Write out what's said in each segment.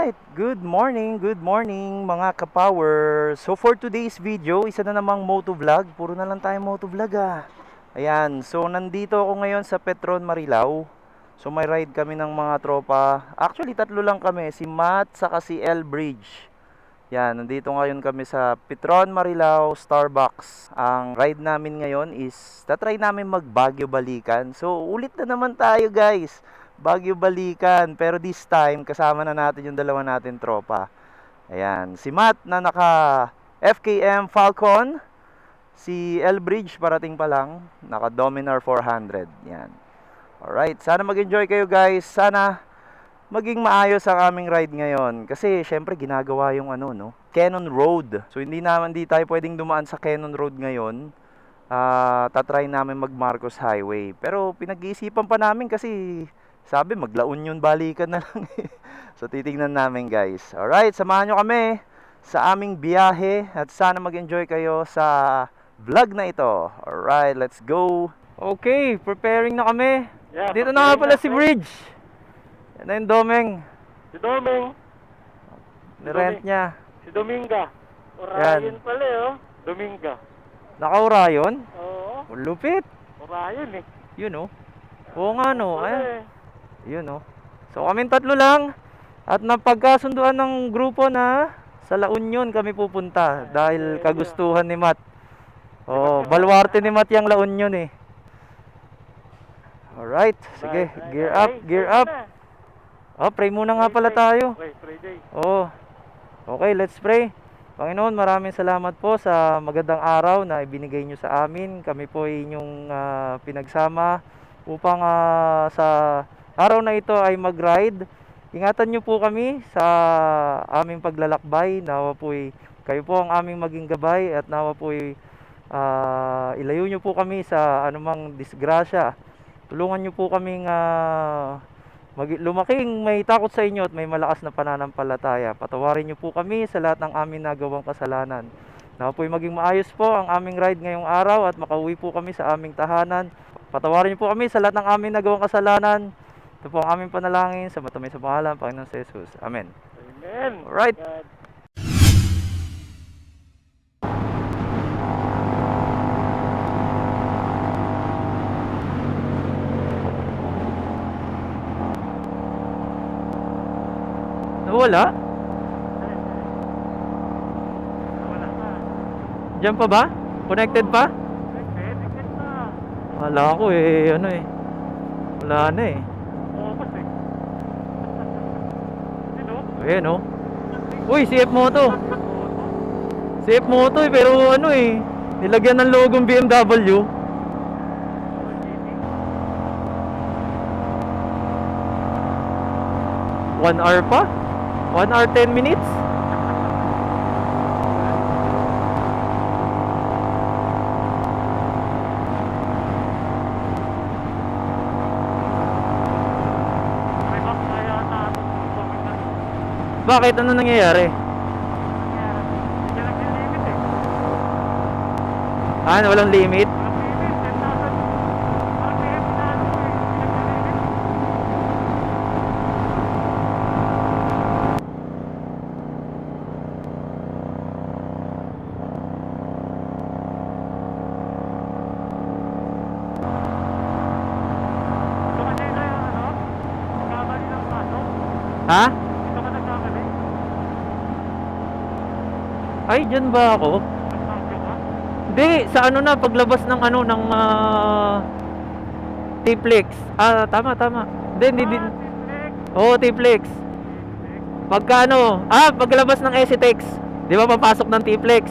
Alright, good morning mga ka-power. So for today's video, isa na namang motovlog. Puro na lang tayo motovlog Ayan, so nandito ako ngayon sa Petron Marilao. So may ride kami ng mga tropa. Actually, tatlo lang kami, si Matt saka si L Bridge. Yan, nandito ngayon kami sa Petron Marilao Starbucks. Ang ride namin ngayon is tatry namin mag Baguio balikan. So ulit na naman tayo, guys. Baguio balikan, pero this time kasama na natin yung dalawa natin tropa. Ayan, si Matt na naka FKM Falcon, si Elbridge parating pa lang, naka Dominar 400. Yan. Alright, sana mag-enjoy kayo, guys. Sana maging maayos ang aming ride ngayon. Kasi syempre ginagawa yung Cannon Road. So hindi tayo pwedeng dumaan sa Cannon Road ngayon. Tatry namin mag Marcos Highway. Pero pinag-iisipan pa namin kasi sabi magla Union balikan na lang So titingnan namin, guys. Alright, samahan nyo kami sa aming biyahe at sana mag-enjoy kayo sa vlog na ito. Alright, let's go. Okay, preparing na kami. Dito na nga pala si Bridge. Yan na yung Domeng. Si Domeng. Nirent niya. Si Dominga. Orion pala Dominga. Naka-Orion? Oo. Lupit. Orion Yun Oo nga Ay. Yun So kaming tatlo lang. At napagkasunduan ng grupo na sa La Union kami pupunta. Dahil kagustuhan ni Matt. Baluarte ni Matt yung La Union Alright, sige, gear up. Pray muna nga pala tayo. Pray day. Okay, let's pray. Panginoon, maraming salamat po sa magandang araw na ibinigay nyo sa amin. Kami po ay inyong pinagsama upang sa araw na ito ay mag-ride. Ingatan nyo po kami sa aming paglalakbay. Nawa po kayo po ang aming maging gabay at nawa po ilayo nyo po kami sa anumang disgrasya. Tulungan nyo po kaming lumaking may takot sa inyo at may malakas na pananampalataya. Patawarin niyo po kami sa lahat ng aming nagawang kasalanan. Na po'y maging maayos po ang aming ride ngayong araw at makauwi po kami sa aming tahanan. Patawarin niyo po kami sa lahat ng aming nagawang kasalanan. Ito po ang aming panalangin sa matamay sa pangalan ng Panginoon sa Jesus. Amen. Amen. Alright. Wala? Wala pa. Diyan pa ba? Connected pa? Connected pa. Wala ko wala na Kasi. Ayan Uy, CF Moto. CF Moto pero nilagyan ng logo ng BMW. 1 hour pa? 1 hour 10 minutes? May box na yata. Bakit? Ano nangyayari? Hindi lang yung limit Walang limit? Walang limit. 10,000. Parang may limit na Ha? Ito ka nagkamali? Ay, dyan ba ako? Nagkamali ka? Hindi, sa paglabas ng ng T-Flex. Tama. Hindi. Oo, T-Flex. Pagka paglabas ng SCTEX, di ba papasok ng T-Flex?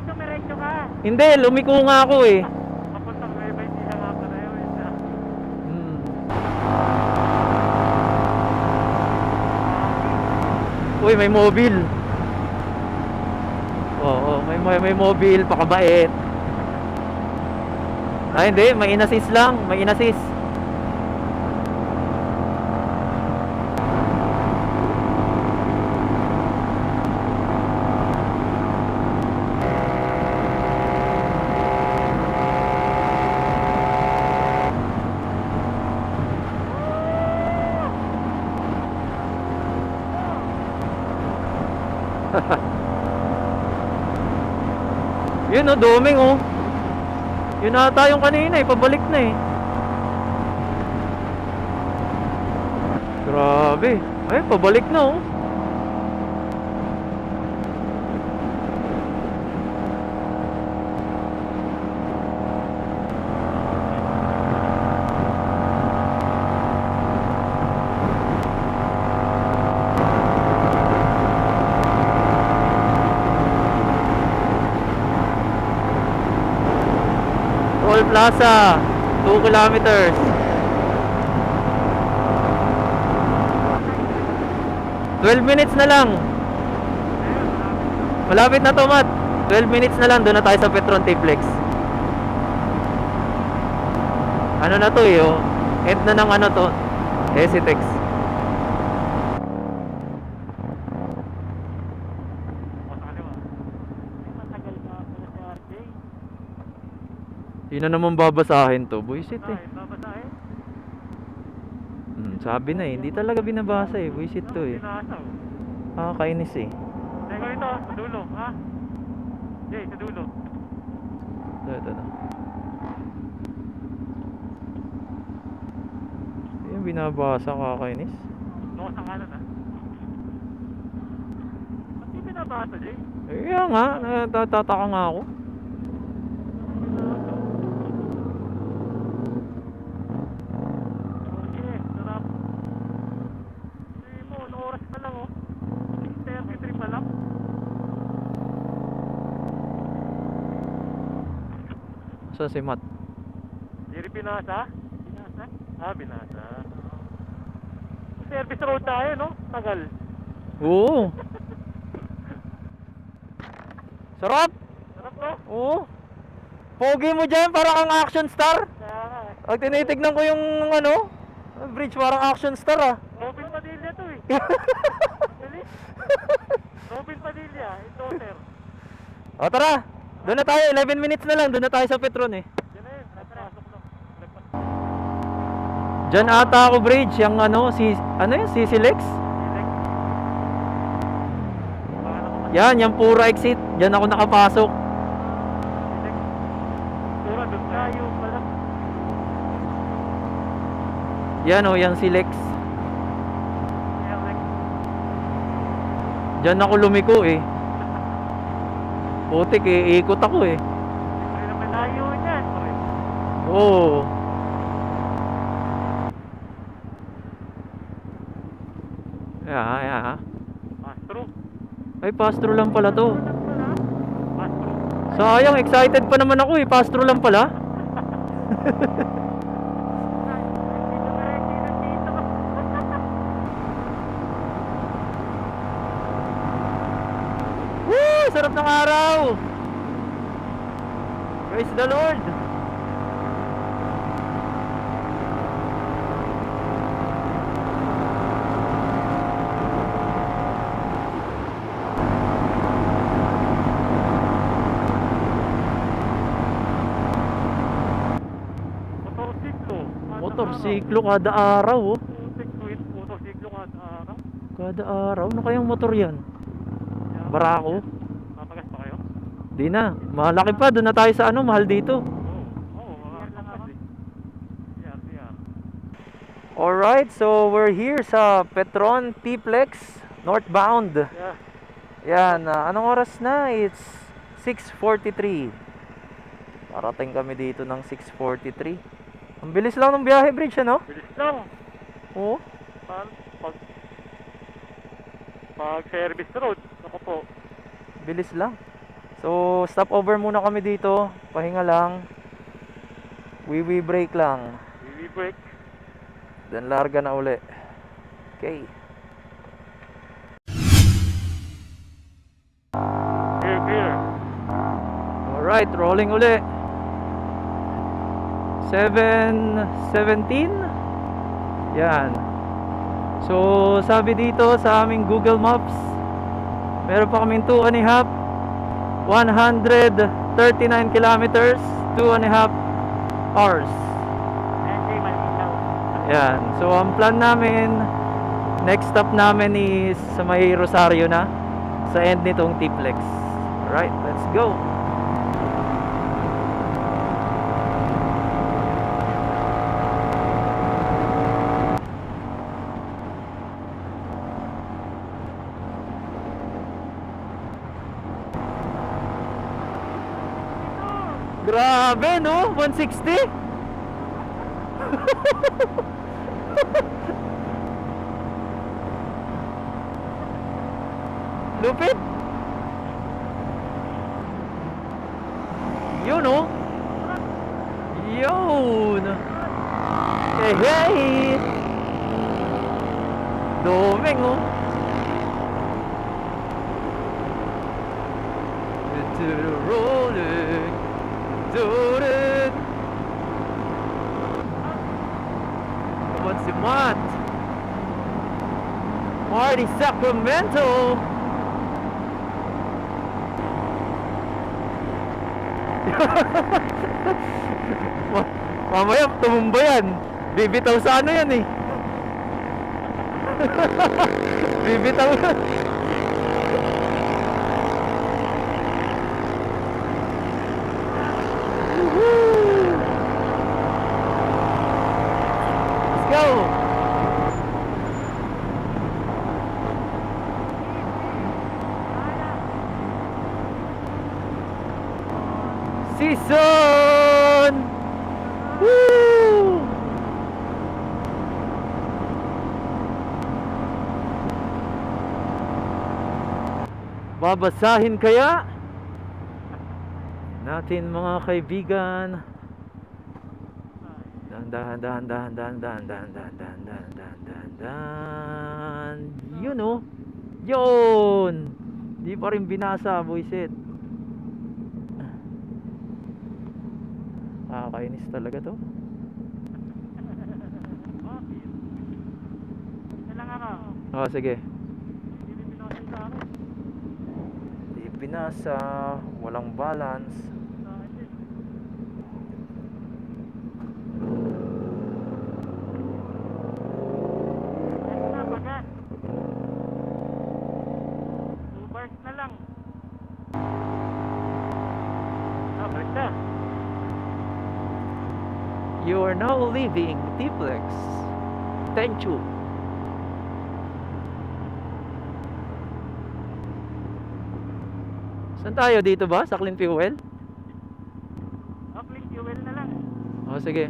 Dumiretso ka? Hindi, lumiko nga ako Papuntang Nueva Ecija nga pala yun. Uy, may mobile. Oo, may mobile, pakabait. Hindi, may inassist lang, may inassist. Yun oh, doming oh. Yun ata yung kanina eh, pabalik na eh. Grabe. Ay, pabalik na oh. Toll Plaza, 2 kilometers. "12 minutes na lang." Malapit na to, Mat. 12 minutes na lang, doon na tayo sa Petron T-Flex. Ano na to eh, oh. End na ng ano to, Hesitex. O, sa kaliwa. Ay, matagal na pala si RJ. Yun na naman babasahin to, buisit eh. Ay, babasahin. Sabi na eh, hindi talaga binabasa eh, buisit to eh. Binasa, oh. Kainis eh. Teka ito, sa dulo, ha? Jay, sa dulo. Ito. Yung binabasa, kakainis. Doon sa kanan, ha? Ba't di binabasa, Jay? Kaya nga, natatataka nga ako. Okay, sarap. Hindi mo, ano oras pa lang, oh. 6:33 pa lang. Sa si Matt. Hindi rin binasa? Binasa? Ah, binasa. Service road tayo, no? Tagal. Oo. Sarap! Sarap, no? Oo. Pogi mo dyan, parang kang action star. Kaya nga, eh. Pag tinitignan ko yung ano, bridge, parang action star ah. Robin Padilla to, eh. Galing. Robin Padilla, endorser. O tara, doon na tayo, 11 minutes na lang, doon na tayo sa Petron eh. Yan na yun, napasok lang. Diyan ata ako bridge, yung ano, ano yun, CC-Lex? Yan, yung pura exit, diyan ako nakapasok. Pura doon tayo pala. Yan o, yung Silex. Diyan ako lumiko eh. Putik eh, ikot ako eh. Hindi naman layo niyan. Oo. Yeah. Pastro. Ay, pass-through lang pala to. Pastro. Sayang, excited pa naman ako eh. Pass-through lang pala. Woo! Sarap ng araw! Praise the Lord! Motorsiklo kada araw oh. Motorsiklo kada araw. Kada araw? Ano kayang motor yan? Barako? Papagas pa kayo? Di na. Malaki pa. Doon na tayo sa ano. Mahal dito. Oo, mga lakas eh. CR. Alright. So, we're here sa Petron T-Flex northbound. Yeah. Yan. Anong oras na? It's 6:43. Parating kami dito ng 6:43. Ang bilis lang ng biyahe, bridge, ano? Bilis lang. Oo. Pag service road, ako po. Bilis lang. So, stop over muna kami dito. Pahinga lang. Wee break lang. We break. Then larga na uli. Okay. Clear. Alright, rolling uli. 7:17. Yan. So, sabi dito sa aming Google Maps, meron pa kaming 2.5 139 kilometers, 2.5 hours. Yan. So, ang plan namin, next stop namin is sa may Rosario na, sa end nitong T-Flex. Alright, let's go. 160? Lupit. Yun oh. Yun. Hey, hey. Domeng oh. To the rolling, do it. What's the mat? Marty Sacramento. Mamaya tumumba yan. Bibitaw sa ano yan eh. Bibitaw. Let's go. Season. Woo! Babasahin kaya natin mga kaibigan. Dan. Yun oh. Yun. Di pa rin binasa, buisit. Kainis talaga to. Kailang ako. Oh, sige. Hindi binosin sa akin. Di binasa, walang balance. Sa akin din. Yes na, bagat. 2 bars na lang. Balik na. You are now leaving Tiplex. Thank you. Saan tayo? Dito ba? Sa Clean Fuel? Clean fuel na lang. Oh, sige.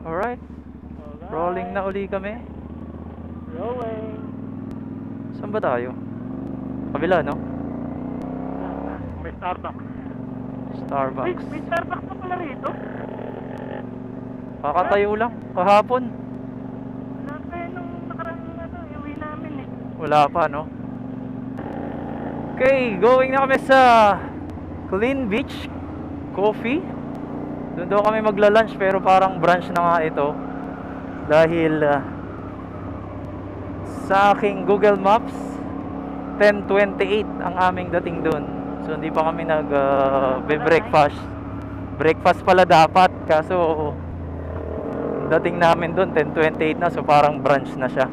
Alright. Rolling na uli kami. Rolling. Saan ba tayo? Kabila, no? May Starbucks. Starbucks. May Starbucks na pala rito. Kakatayo lang. Kahapon. Wala pa nung nakarang iuwi namin eh. Wala pa, no? Okay, going na kami sa Clean Beach Coffee. Doon daw kami magla-lunch pero parang brunch na nga ito. Dahil sa aking Google Maps 10:28 ang aming dating doon. So hindi pa kami breakfast. Breakfast pala dapat kaso dating namin doon 10:28 na, so parang brunch na siya.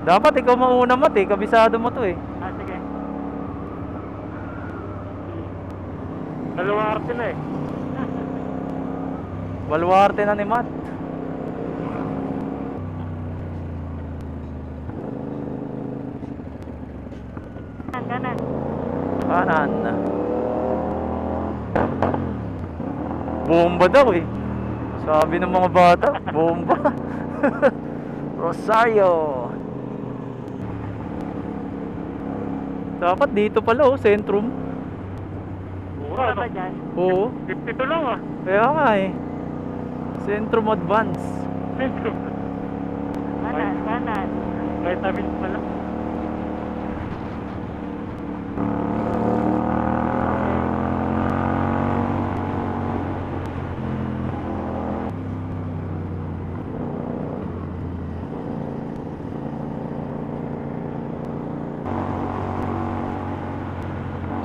Dapat ikaw mauna, Mat, eh. Kabisado mo to eh. Sige. Baluarte na eh. Baluarte na ni Mat. Kanan. Kanan. Bomba daw eh. Sabi ng mga bata, bomba. Rosario. Dapat dito pala oh, Centrum. Mura ba dyan? Oo. 52 lang ah. Kaya nga eh. Centrum Advance. Kanan. Vitamins pala.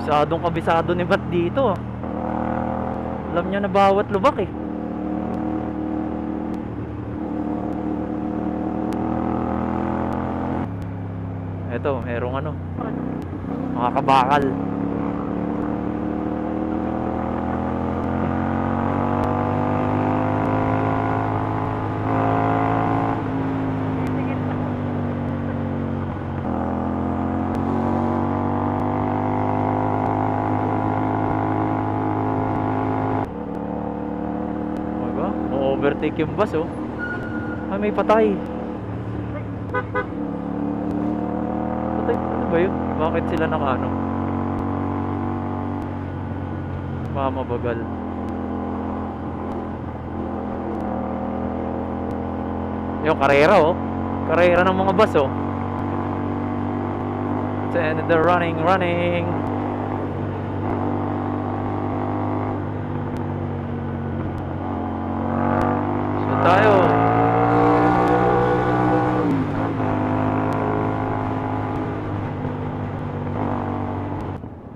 Kabisado kabisado ni Bat dito. Alam niya na bawat lubak eh. Eto, merong ano, mga kabakal. Na-overtake yung bus, oh. Ah, may patay. Patay, ano ba yun? Bakit sila nakaano? Mamabagal. Yung karera, oh. Karera ng mga bus, oh. And they're running. So tayo.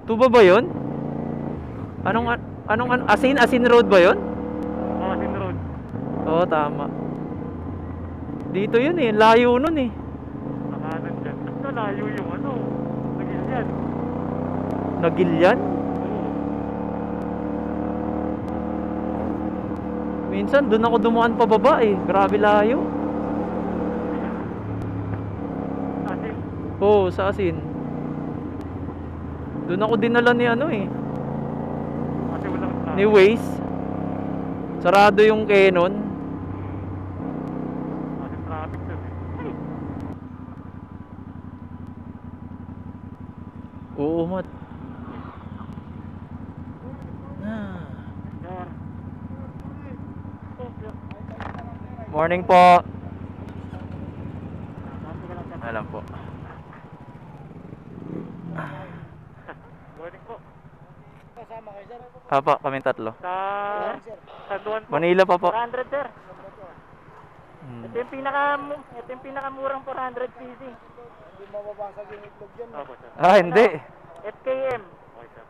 Tuba ba yun? Anong Asin Road ba yun? Oh, Sin Road. Oo, tama. Dito yun eh, layo nun eh. Nakanan dyan. At nalayo yung ano. Nagilyan. Nagilyan? Oo. Minsan doon ako dumaan pababa eh. Grabe layo. Asin. Oo, sa Asin. Doon ako dinala ni ano eh, Kasi walang tao. ni Waze. Sarado yung Canon. Kasi traffic dun eh. Oo, mat. Ah. Yan. Morning po. Alam po. Morning po. Apa, kami tatlo. Sa Duan po. Manila pa po. 400 sir. Hmm. Ito yung pinakamurang 400cc. Hindi mababasag yung itlog dyan. Opo sir. Ah, hindi. FKM. Okay, sir.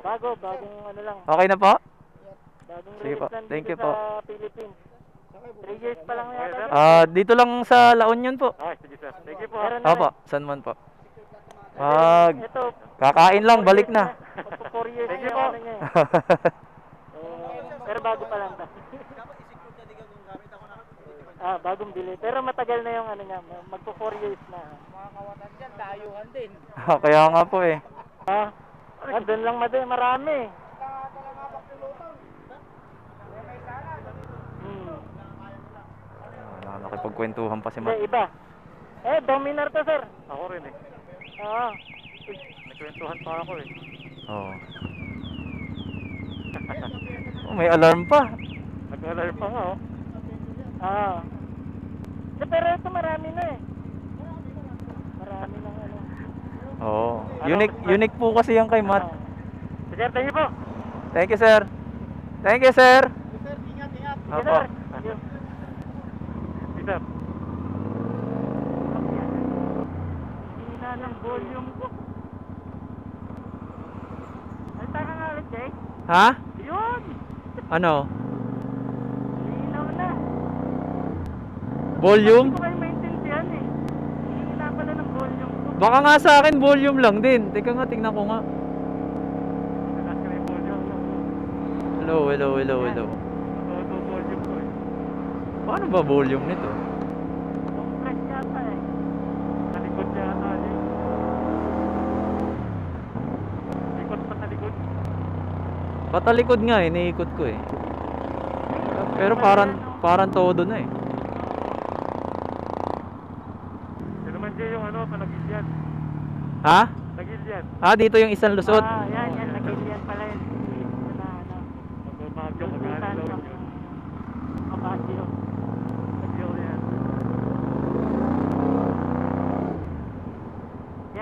Bagong ano lang. Okay na po? Bagong Sige po. release lang Thank dito you po. sa Philippines. 3 years pa lang yata. Ah, dito lang sa La Union po. Okay, sige sir. Thank you po. Opo, San Juan po. Pag Ito, kakain lang, balik na. 4 years Thank na you po. ano niya eh. Pero bago pa lang. Bagong bili. Pero matagal na yung ano niya. Magpo 4 years na. Mga kawatan dyan, dayuhan din. Kaya nga po eh. Doon lang marami. Talaga mapagpulutan. May sana. Nakakipagkwentuhan pa si Hindi, Mat. iba. Dominar to sir. Ako rin eh. Oo. Nagkwentuhan pa ako eh. Oo. Oh, may alarm pa. Nag-alarm pa nga oh. Pero ito marami na eh. Marami na ano. Oo. Unique po kasi yung kay Mat. Sir, thank you po. Thank you, sir. Thank you, sir. Sir, ingat. Sige, Opo. sir. Thank you. Sir. Hina ng volume ko. Ay, taka nga ulit, Jay. Ha? Yun! Ano? Hinaw na. Volume? Hindi ko kayo maintindihan eh. Hina pala ng volume ko. Baka nga sa akin volume lang din. Teka nga, tingnan ko nga. Nakas ka na yung volume. Hello. Todo volume ko eh. Paano ba volume nito? Compress yata eh. Talikod yata yun. Likod pa talikod. Patalikod nga eh, iniikot ko eh. Pero parang todo na eh. Yun naman dyan yung ano, panagilyan. Ha? Nagilyan. Ah, dito yung isang lusot. Yan. Nagilian pala yun. Yun na, ano. Magbabagyo, mag-aalaw daw yun. Kabagyo. Bagyo yan.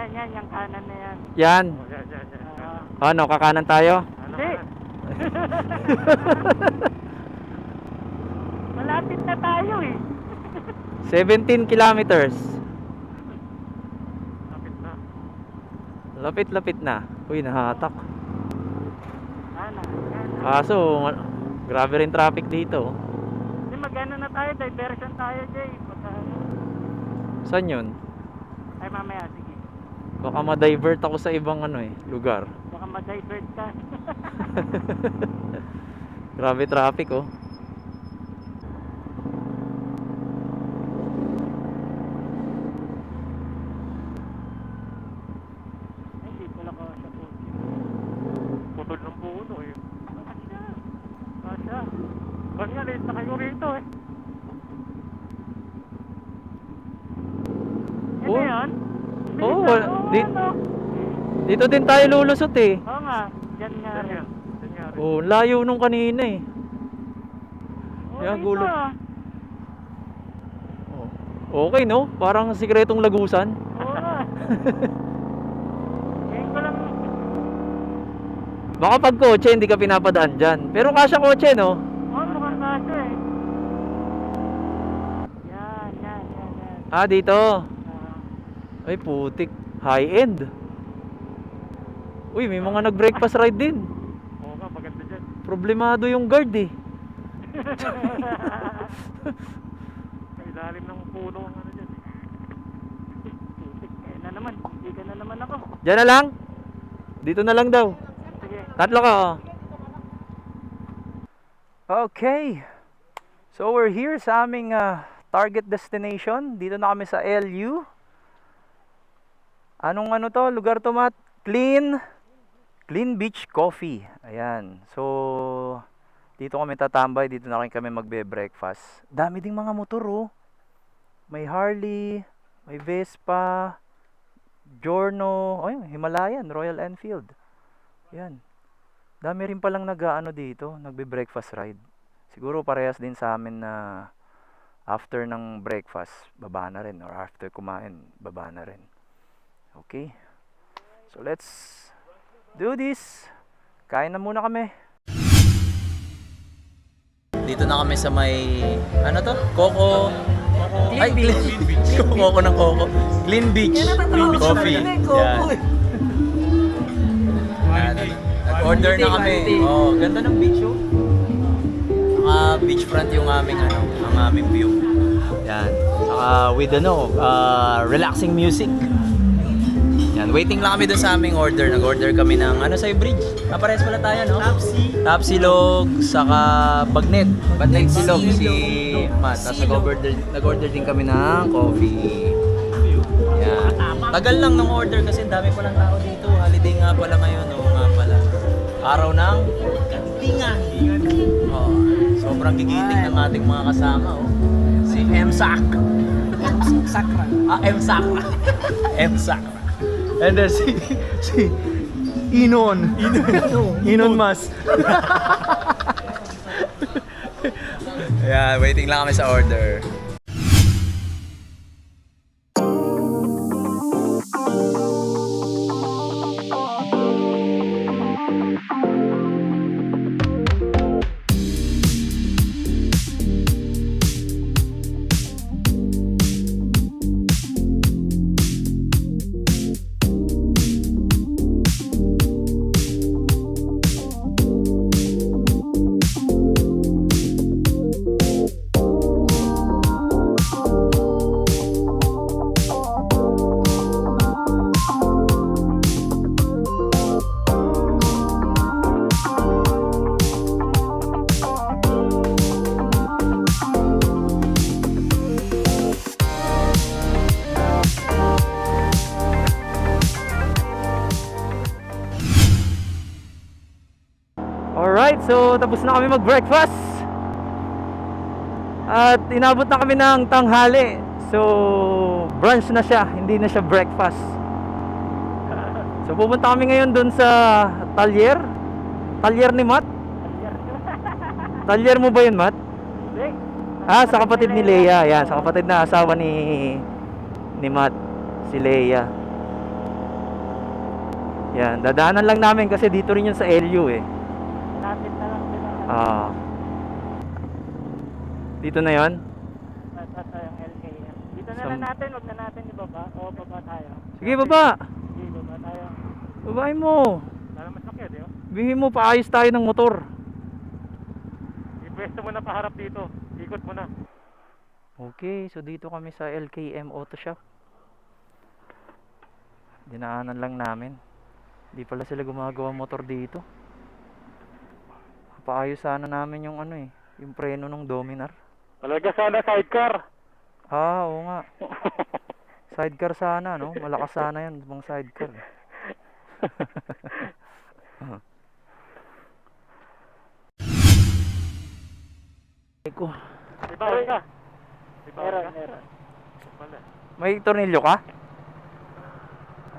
Yan, yung kanan na yan. Yan. Oh, yan. Ano, kakanan tayo? Ano Hindi. ka? Malapit na tayo eh. 17 kilometers. Lapit na. Lapit na. Uy, nahatak. Ana. Kaso, grabe rin traffic dito. Hindi, mag-ano na tayo. Diversion tayo, Jay. Pagka, Saan yun? ay, mamaya, sige. Baka ma-divert ako sa ibang ano eh, lugar. Baka ma-divert ka. Grabe traffic oh. Ay, hindi pala ko siya po. Putol ng puno eh. Kasya. Di- Dito din tayo lulusot eh. Oo nga, dyan nga Yan rin. nga. Yan nga rin. Oh, layo nung kanina eh. Oo, Yan, dito, gulo. ah. Oh. Okay no? Parang sikretong lagusan. Oo nga. Ngayon ko lang. Baka pag kotse hindi ka pinapadaan dyan. Pero kasya kotse no? Oo, mukhang kaso eh. Yan. Ah, dito. Ah, Ay putik. High end. Uy, may mga nag-breakfast ride din. Oo nga, maganda dyan. Problemado yung guard eh. Sa ilalim ng puno ang ano dyan. putik. Kaya na naman, hindi ka na naman ako. Diyan na lang. Dito na lang daw. Sige. Tatlo ka oh. Okay. So we're here sa aming target destination. Dito na kami sa LU. Anong ano to? Lugar to, Matt? Clean Beach Coffee. Ayan. So dito kami tatambay, dito na rin kami magbe-breakfast. Dami ding mga motor oh. May Harley, may Vespa, Giorno, oh, Himalayan, Royal Enfield. Yan. Dami rin palang nag-aano dito, nagbe-breakfast ride. Siguro parehas din sa amin na after ng breakfast, baba na rin, or after kumain, baba na rin. Okay. So let's do this. Kain na muna kami. Dito na kami sa may ano to? Coco. Ay, Clean Beach. Coco ng Coco. Clean Beach. Coffee. Yan. Yan. Nag-order na kami. Oh, ganda ng beach oh. Beachfront yung aming ano, ang aming view. Yan. With relaxing music. Yan, waiting lang kami doon sa aming order. Nag-order kami ng ano sa'yo, bridge? Parehas pala tayo, no? Top silog, saka bagnet. Bagnet silog si Matt. Tapos nag-order din kami ng coffee. Yan. Tagal lang ng order kasi dami palang tao dito. Holiday nga pala ngayon, oo nga pala. Araw ng Kantingan. Oh, sobrang gigiting ng ating mga kasama, oh. Si M-Sac. M-Sacra. M-Sacra. M-Sacra. And then si Inon Mas. Yeah, waiting lang kami sa order. Alright, so tapos na kami mag-breakfast. At inabot na kami ng tanghali. So, brunch na siya, hindi na siya breakfast. So, pupunta kami ngayon dun sa Talyer. Talyer ni Matt. Talyer mo ba yun, Matt? Hindi. Ah, sa kapatid ni Leia. Yan, sa kapatid na asawa ni Matt, si Leia. Yan, dadaanan lang namin kasi dito rin yun sa LU eh. Lapit na lang sila. Ah. Dito na 'yon. Basta tayong LKM. Dito na Sam- lang natin, huwag na natin ibaba. O, baba tayo. Sige, baba. Sige, baba tayo. Babain mo. Sana masakya, di ba? Bihin mo, paayos tayo ng motor. Ipwesto mo na paharap dito. Ikot mo na. Okay, so dito kami sa LKM Auto Shop. Dinaanan lang namin. Di pala sila gumagawa motor dito. Paayos sana namin yung ano eh, yung preno ng Dominar. Talaga sana sidecar. Ah, oo nga. Sidecar sana, no? Malakas sana yan, pang sidecar. Eko, Ibawal ka. Ibawal Meron, ka. meron. Wala. may tornilyo ka?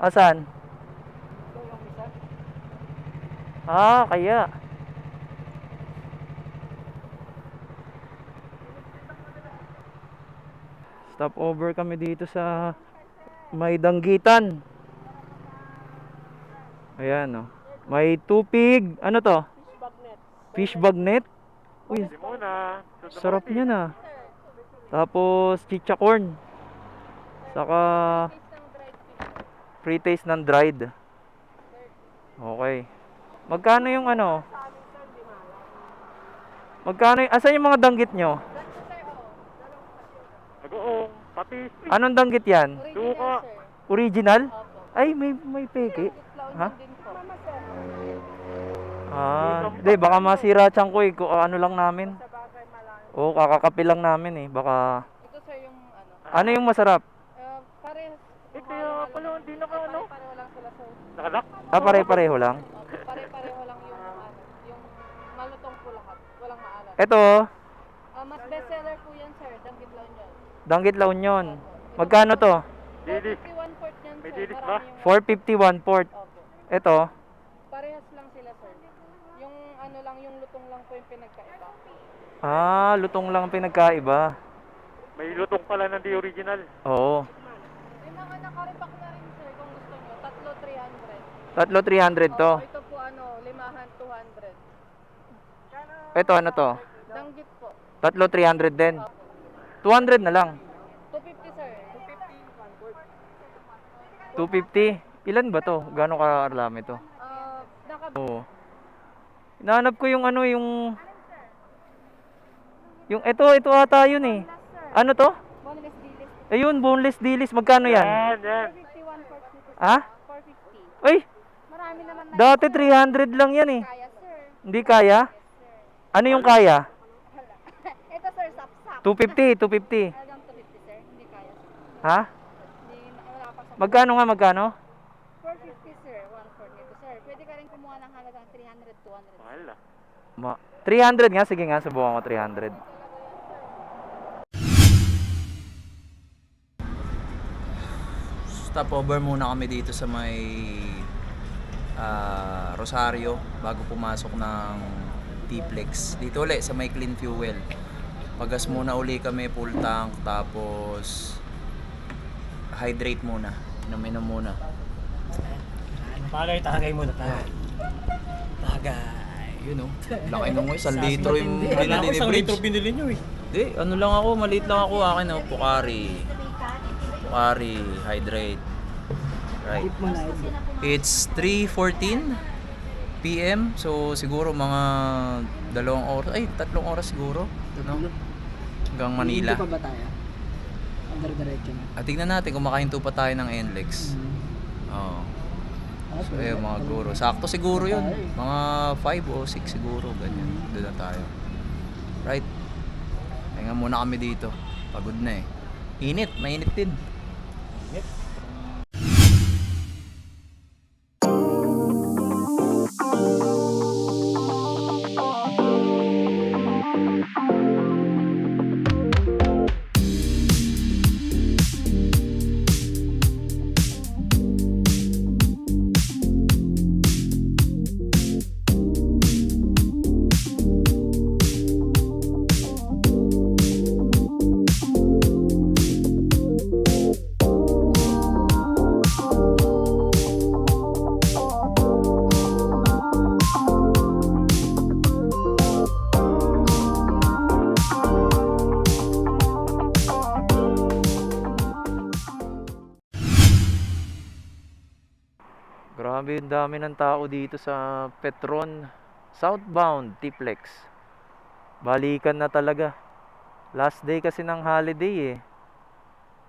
Asan? Ah, kaya. Stop over kami dito sa may Danggitan. Ayan, oh. May tupig. Ano to? Fish bagnet. Uy, Hindi muna. sarap niya na. Tapos chichacorn. Saka free taste ng dried. Okay. Magkano yung ano? Magkano yung, asan yung mga danggit nyo? Nag-uong. Patis. Anong danggit yan? Duka. Original? Ay, may peke. Ha? Di, baka masira tiyan ko eh. Kung ano lang namin. Oo, kakakapi lang namin eh. Baka, Ito sir yung ano. ano yung masarap? Parehas. Eh, kaya pala hindi naka ano. Pareho lang sila sir. Nakalak. Pare-pareho lang. Pare-pareho lang yung ano. Yung malutong po lahat. Walang maalat. Ito, Mas bestseller po yan sir. Danggit lang yan. Danggit La Union. Magkano to? Dilis. 51 port yan sir. May dilis ba? Marami yung... 451 port. Opo. Ito, Parehas lang sila sir. Yung ano lang, yung lutong lang po yung pinagkaiba. lutong lang ang pinagkaiba. May lutong pala ng di original. Oo. Yung mga nakaripak na rin sir kung gusto nyo. Tatlo 300. Tatlo 300 to. Ito po ano, limahan 200. Ito, ano to? Danggit po. Tatlo 300 din. 200 na lang. 250 sir. 250. Ilan ba to? Gaano karami to? Naka Oo. Hinahanap ko yung ano, yung ito ata yun eh. Ano to? boneless dilis. Ayun, boneless dilis. Magkano yan? Yan. 451 pork nito. Ha? 450. Ay, Marami naman na. dati 300 lang yan eh. Kaya sir. Hindi kaya? Ano yung kaya? Ito sir, sapsap. 250, 250. Hanggang 250 sir. Hindi kaya sir. Ha? Hindi, wala pa sa... Magkano nga, magkano? 450 sir, 1/4 nito sir. Pwede ka rin kumuha ng halagang 300, 200. Mahal ah. 300 nga, sige nga, subukan ko 300. Stopover muna kami dito sa may Rosario bago pumasok ng T-Plex. Dito ulit sa may Clean Fuel. Pagas muna uli kami, full tank, tapos hydrate muna. Inom muna. Tagay muna tayo. Tagay. Yun oh. Laki nung 1 litro yung binili ni Isang Bridge. litro binili nyo eh. Di, ano lang ako, maliit lang ako akin oh, Pocari. Pocari, hydrate. Right. It's 3:14 PM. So siguro mga 2 oras, 3 oras siguro, no? Hanggang Manila. Hindi pa ba tayo? Under diretso na. At tignan natin kung makahinto pa tayo ng NLEX. Oo. So ayun, mga guro. Sakto siguro yun. Mga 5 o 6 siguro, ganyan. Doon na tayo. Right. Kaya muna kami dito. Pagod na eh. Init, mainit din. Grabe yung dami ng tao dito sa Petron southbound T-Plex. Balikan na talaga. Last day kasi ng holiday eh.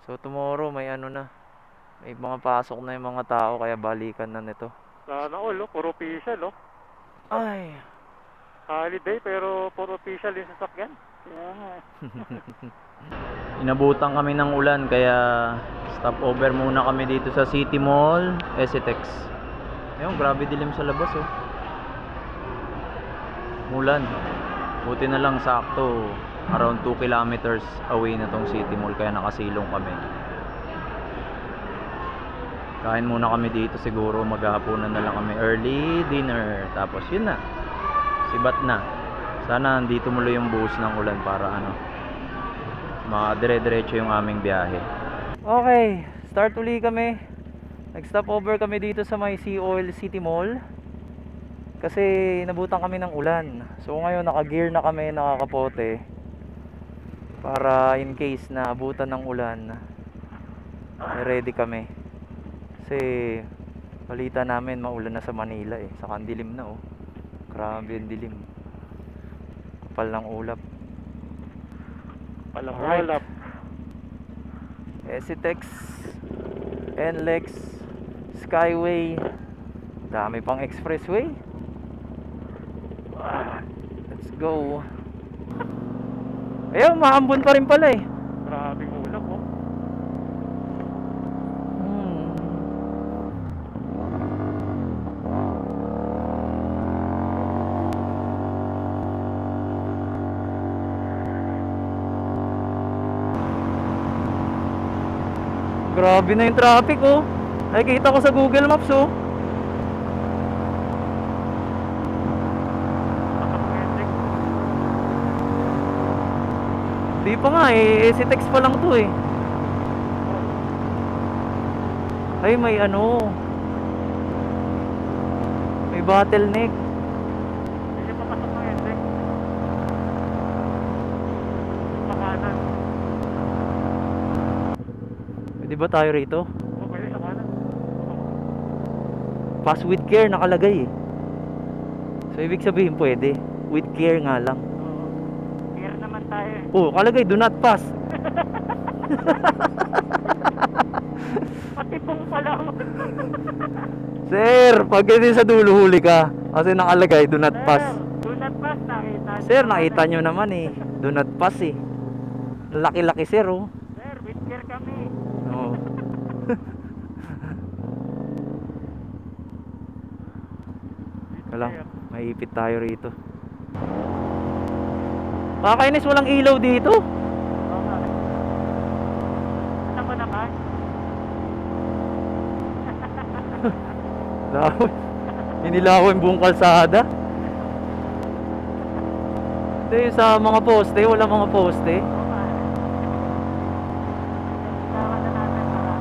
So tomorrow may ano na. May mga pasok na yung mga tao kaya balikan na nito. Sana all, oh. Puro official, oh. Ay, Holiday pero puro official yung sasakyan. inabutan kami ng ulan kaya stopover muna kami dito sa City Mall, Esitex. Ayun, grabe dilim sa labas oh. Mulan. Buti na lang sakto around 2 kilometers away na tong City Mall kaya nakasilong kami. Kain muna kami dito, siguro maghahaponan na lang kami, early dinner. Tapos yun na, sibat na. Sana andito muli yung buhos ng ulan para dire-diretso yung aming biyahe. Okay, start uli kami. Nag-stop over kami dito sa may Sea Oil City Mall kasi nabutan kami ng ulan. So ngayon naka-gear na kami, nakakapote, para in case na abutan ng ulan, ready kami. Kasi balita namin maulan na sa Manila saka ang dilim na grabe ang dilim, kapal ng ulap. Palang Alright. ulap. Esitex, NLEX, Skyway, dami pang expressway. Let's go. Ayun, maambon pa rin pala Grabing ulap oh. Grabe na yung traffic Nakikita ko sa Google Maps Di pa nga Esitex pa lang to Ay may may bottleneck. Hindi pa pasok ng ending. Makanan. Pwede ba tayo rito? O pwede sa kanan. Pass with care nakalagay So ibig sabihin pwede. With care nga lang. Oo. Kaya naman tayo Kalagay do not pass. Pati pong pala Sir, pag hindi sa dulo huli ka. Kasi nakalagay do not pass. Do not pass, nakita. Sir, nakita nyo naman do not pass Laki-laki sir Sir, with care kami. Oo. Wala, maipit tayo rito. Kakainis, walang ilaw dito. Okay. Ano ba naman? Dahil inilaw yung buong kalsada. Hindi, sa mga poste, wala mga poste. Kailangan na natin para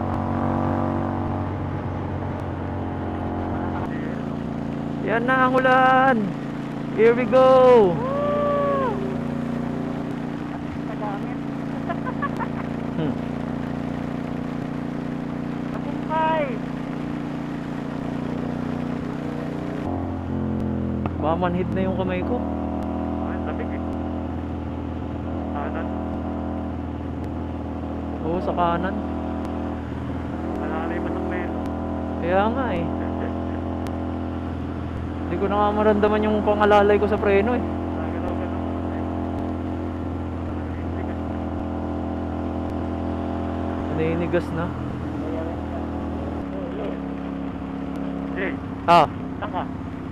Yan na ang ulan. Here we go. magamit. Hmm. Nabumpay! Mamanhid na yung kamay ko. Ay, tabig Kanan. Oo, sa kanan. Malalay pa ng pleno. Kaya nga Hindi ko na nga maramdaman yung pangalalay ko sa preno Galaw-galaw. Naninigas na. Jay, saan ka?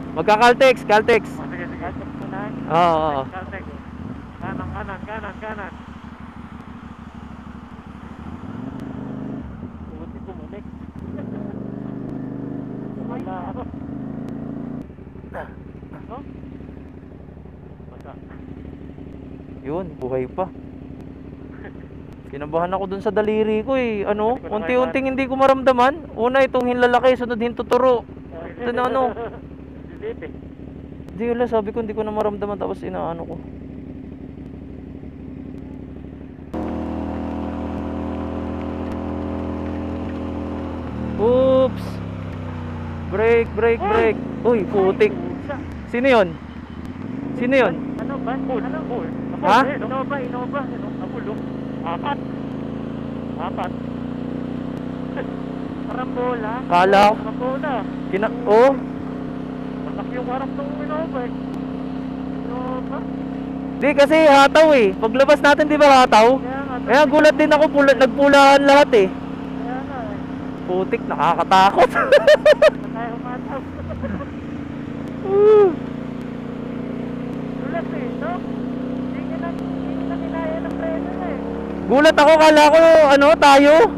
Magka-Caltex, Caltex. Sige, sige. Caltex muna. Oo. Caltex. Kanan. Buti bumalik. Wala ako. No? Basta. Yun, buhay pa. Kinabahan ako dun sa daliri ko unti-unting hindi ko maramdaman. Una itong hinlalaki, sunod hintuturo. Ito na Dilip Hindi wala, sabi ko hindi ko na maramdaman, tapos inaano ko. Oops! Brake. Uy, putik. Sino yun? Ano ba? Ano? Ha? Innova. Apulo. Apat. Karambola. Kala ko. Karambola. Masak yung harap ng Innova Innova. Di kasi hataw Paglabas natin di ba hataw? Kaya gulat din ako, nagpulahan lahat Kaya nga Putik, nakakatakot. Tayo umataw. Ulat no? Hindi na kinaya ng preno Gulat ako, kala ko tayo.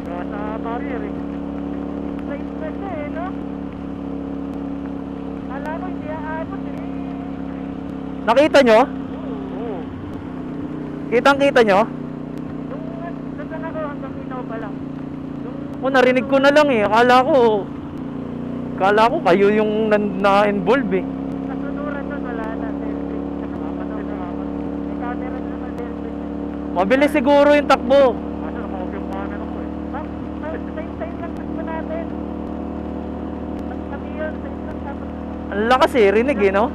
Gawa sa clear eh. Light na siya eh, no? Kala ko hindi aabot eh. Nakita nyo? Oo. Kitang-kita nyo? Nung saan ako hanggang Inaw pa lang. O, narinig ko na lang eh. Akala ko kayo yung na-involve eh. Kasunuran nun, wala na. Delphi. May camera na naman, Delphi. Mabilis siguro yung takbo. Kasi naka-off yung camera ko eh. Ma'am, time lang takbo natin. Pag kami yun, time lang tapos. Ang lakas eh, rinig eh, no?